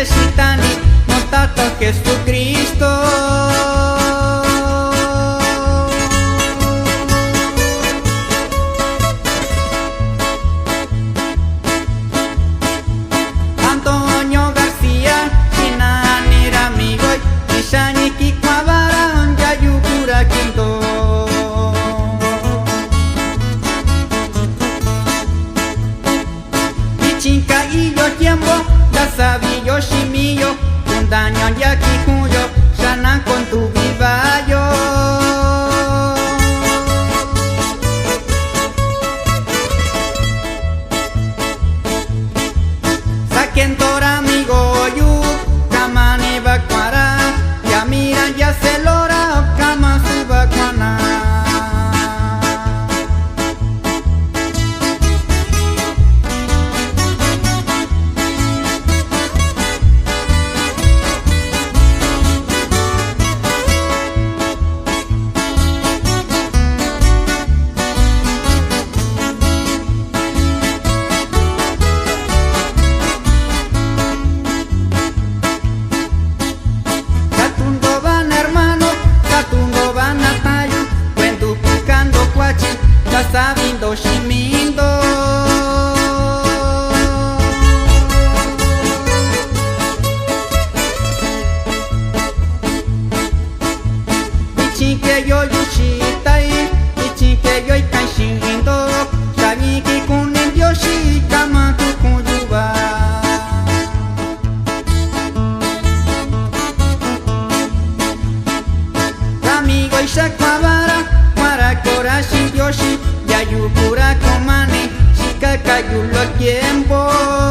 Sitani, no tato Jesucristo. Antonio García, Chinani Ramigo, Ishani Kikmabara, Yayukura Quinto. Ichinka y yo tiempo, Dasabi Yoshimiyo, Kundanyo Yakikuyo, Shanan con tu vivayo. Sakentora amigo yu, Kamani Bakwara, Yamira Yaselora, Kama Subakwana. Sabindo Shimindo. Ichinke yo yushitai, ichinke yo ikaishindo, Shaniki kunen yoshi kama kukuyuba. Amigo Ishakwabara, Marakora Shindyoshi, Yayukura Komane, Shikakayulo a tiempo.